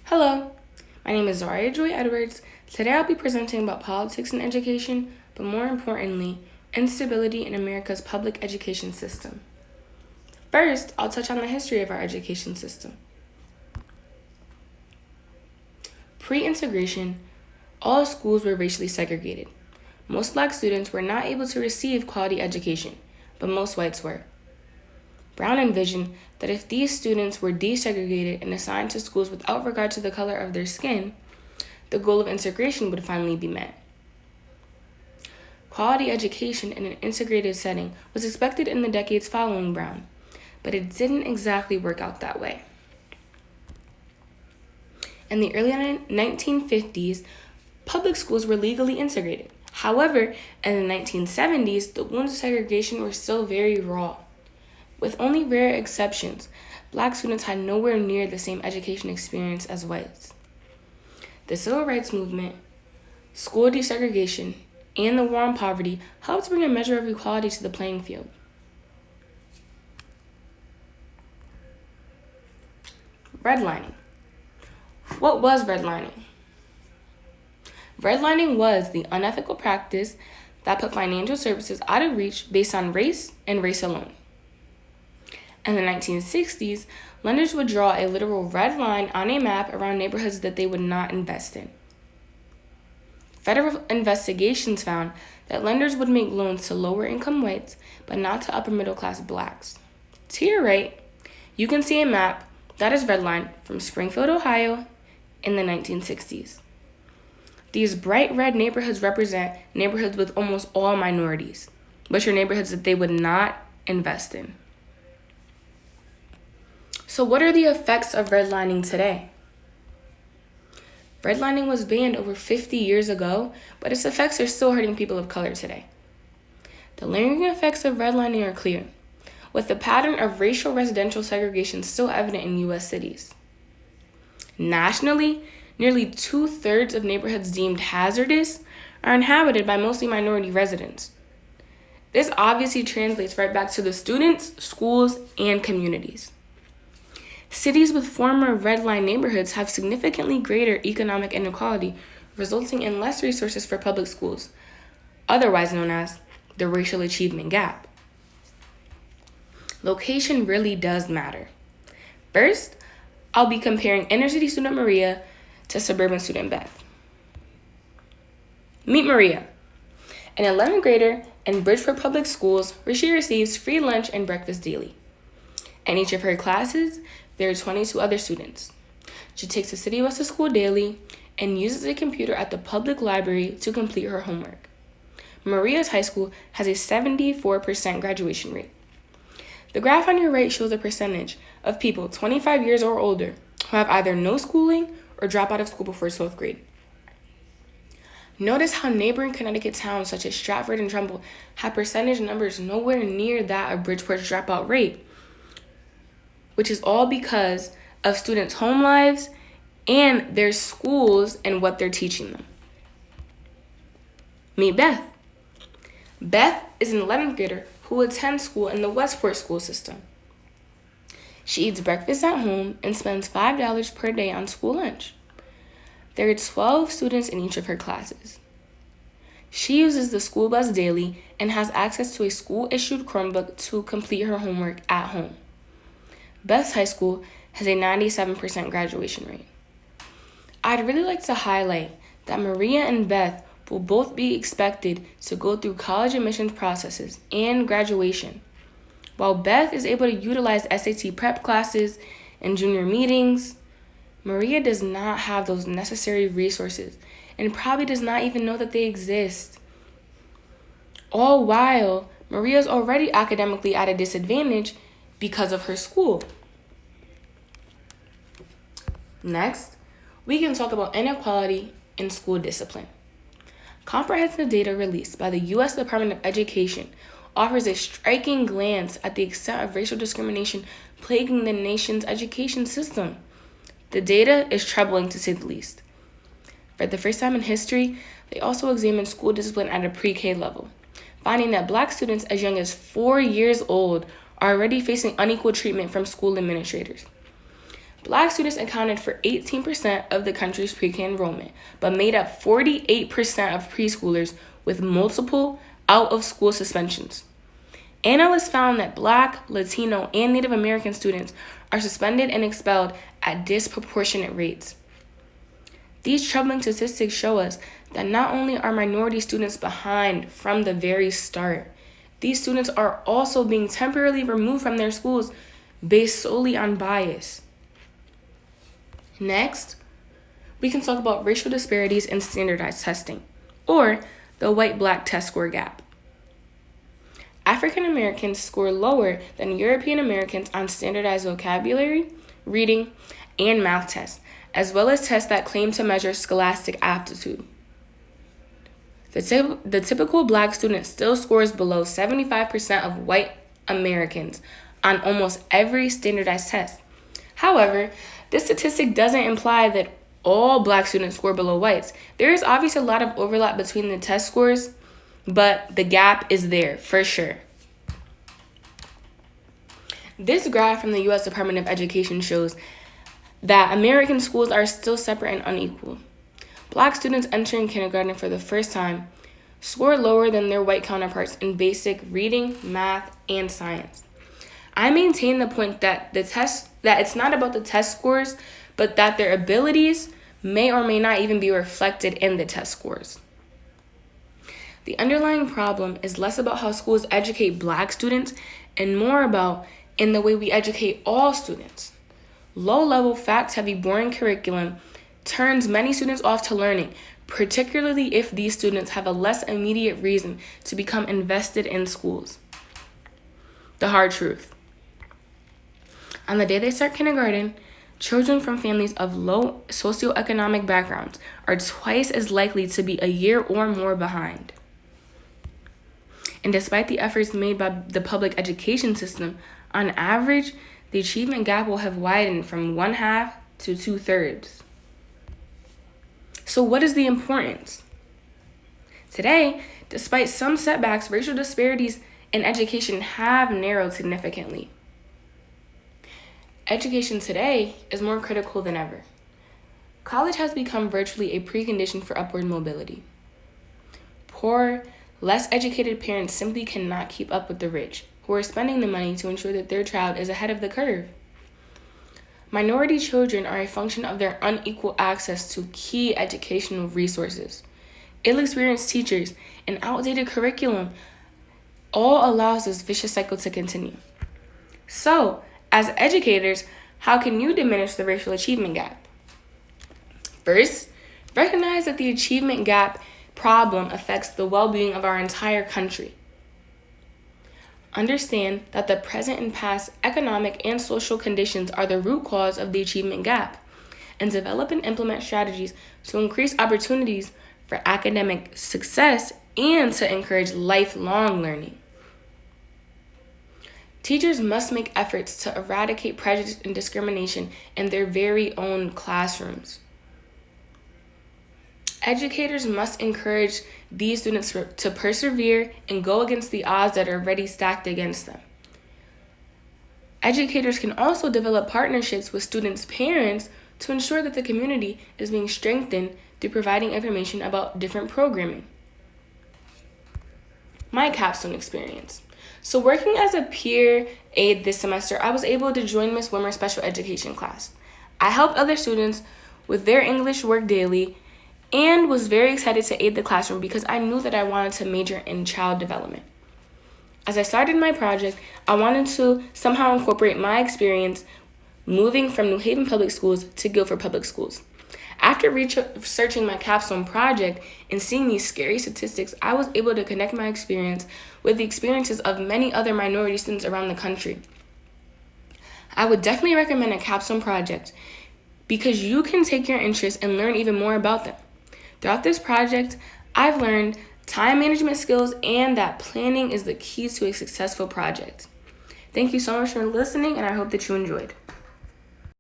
Hello, my name is Zaria Joy Edwards. Today I'll be presenting about politics in education, but more importantly, instability in America's public education system. First, I'll touch on the history of our education system. Pre-integration, all schools were racially segregated. Most black students were not able to receive quality education, but most whites were. Brown envisioned that if these students were desegregated and assigned to schools without regard to the color of their skin, the goal of integration would finally be met. Quality education in an integrated setting was expected in the decades following Brown, but it didn't exactly work out that way. In the early 1950s, public schools were legally integrated. However, in the 1970s, the wounds of segregation were still very raw. With only rare exceptions, black students had nowhere near the same education experience as whites. The civil rights movement, school desegregation, and the war on poverty helped bring a measure of equality to the playing field. Redlining. What was redlining? Redlining was the unethical practice that put financial services out of reach based on race and race alone. In the 1960s, lenders would draw a literal red line on a map around neighborhoods that they would not invest in. Federal investigations found that lenders would make loans to lower-income whites, but not to upper-middle-class blacks. To your right, you can see a map that is redlined from Springfield, Ohio, in the 1960s. These bright red neighborhoods represent neighborhoods with almost all minorities, which are neighborhoods that they would not invest in. So what are the effects of redlining today? Redlining was banned over 50 years ago, but its effects are still hurting people of color today. The lingering effects of redlining are clear, with the pattern of racial residential segregation still evident in U.S. cities. Nationally, nearly 2/3 of neighborhoods deemed hazardous are inhabited by mostly minority residents. This obviously translates right back to the students, schools, and communities. Cities with former redline neighborhoods have significantly greater economic inequality, resulting in less resources for public schools, otherwise known as the racial achievement gap. Location really does matter. First, I'll be comparing inner-city student Maria to suburban student Beth. Meet Maria, an 11th grader in Bridgeport Public Schools where she receives free lunch and breakfast daily. In each of her classes, there are 22 other students. She takes the city bus to school daily and uses a computer at the public library to complete her homework. Maria's high school has a 74% graduation rate. The graph on your right shows a percentage of people 25 years or older who have either no schooling or drop out of school before 12th grade. Notice how neighboring Connecticut towns such as Stratford and Trumbull have percentage numbers nowhere near that of Bridgeport's dropout rate, which is all because of students' home lives and their schools and what they're teaching them. Meet Beth. Beth is an 11th grader who attends school in the Westport school system. She eats breakfast at home and spends $5 per day on school lunch. There are 12 students in each of her classes. She uses the school bus daily and has access to a school-issued Chromebook to complete her homework at home. Beth's high school has a 97% graduation rate. I'd really like to highlight that Maria and Beth will both be expected to go through college admissions processes and graduation. While Beth is able to utilize SAT prep classes and junior meetings, Maria does not have those necessary resources and probably does not even know that they exist. All while Maria is already academically at a disadvantage because of her school. Next, we can talk about inequality in school discipline. Comprehensive data released by the U.S. Department of Education offers a striking glance at the extent of racial discrimination plaguing the nation's education system. The data is troubling to say the least. For the first time in history, they also examined school discipline at a pre-K level, finding that black students as young as 4 years old are already facing unequal treatment from school administrators. Black students accounted for 18% of the country's pre-K enrollment, but made up 48% of preschoolers with multiple out-of-school suspensions. Analysts found that Black, Latino, and Native American students are suspended and expelled at disproportionate rates. These troubling statistics show us that not only are minority students behind from the very start, these students are also being temporarily removed from their schools based solely on bias. Next, we can talk about racial disparities in standardized testing, or the white-black test score gap. African Americans score lower than European Americans on standardized vocabulary, reading, and math tests, as well as tests that claim to measure scholastic aptitude. The typical Black student still scores below 75% of white Americans on almost every standardized test. However, this statistic doesn't imply that all Black students score below whites. There is obviously a lot of overlap between the test scores, but the gap is there for sure. This graph from the U.S. Department of Education shows that American schools are still separate and unequal. Black students entering kindergarten for the first time score lower than their white counterparts in basic reading, math, and science. I maintain the point that it's not about the test scores, but that their abilities may or may not even be reflected in the test scores. The underlying problem is less about how schools educate Black students and more about in the way we educate all students. Low-level, fact-heavy, boring curriculum turns many students off to learning, particularly if these students have a less immediate reason to become invested in schools. The hard truth. On the day they start kindergarten, children from families of low socioeconomic backgrounds are twice as likely to be a year or more behind. And despite the efforts made by the public education system, on average, the achievement gap will have widened from 1/2 to 2/3. So what is the importance? Today, despite some setbacks, racial disparities in education have narrowed significantly. Education today is more critical than ever. College has become virtually a precondition for upward mobility. Poor, less educated parents simply cannot keep up with the rich, who are spending the money to ensure that their child is ahead of the curve. Minority children are a function of their unequal access to key educational resources. Ill-experienced teachers and outdated curriculum all allows this vicious cycle to continue. So, as educators, how can you diminish the racial achievement gap? First, recognize that the achievement gap problem affects the well-being of our entire country. Understand that the present and past economic and social conditions are the root cause of the achievement gap, and develop and implement strategies to increase opportunities for academic success and to encourage lifelong learning. Teachers must make efforts to eradicate prejudice and discrimination in their very own classrooms. Educators must encourage these students to persevere and go against the odds that are already stacked against them. Educators can also develop partnerships with students' parents to ensure that the community is being strengthened through providing information about different programming. My Capstone experience. So working as a peer aide this semester, I was able to join Miss Wimmer's special education class. I helped other students with their English work daily and was very excited to aid the classroom because I knew that I wanted to major in child development. As I started my project, I wanted to somehow incorporate my experience moving from New Haven Public Schools to Guilford Public Schools. After researching my Capstone project and seeing these scary statistics, I was able to connect my experience with the experiences of many other minority students around the country. I would definitely recommend a Capstone project because you can take your interests and learn even more about them. Throughout this project, I've learned time management skills and that planning is the key to a successful project. Thank you so much for listening, and I hope that you enjoyed.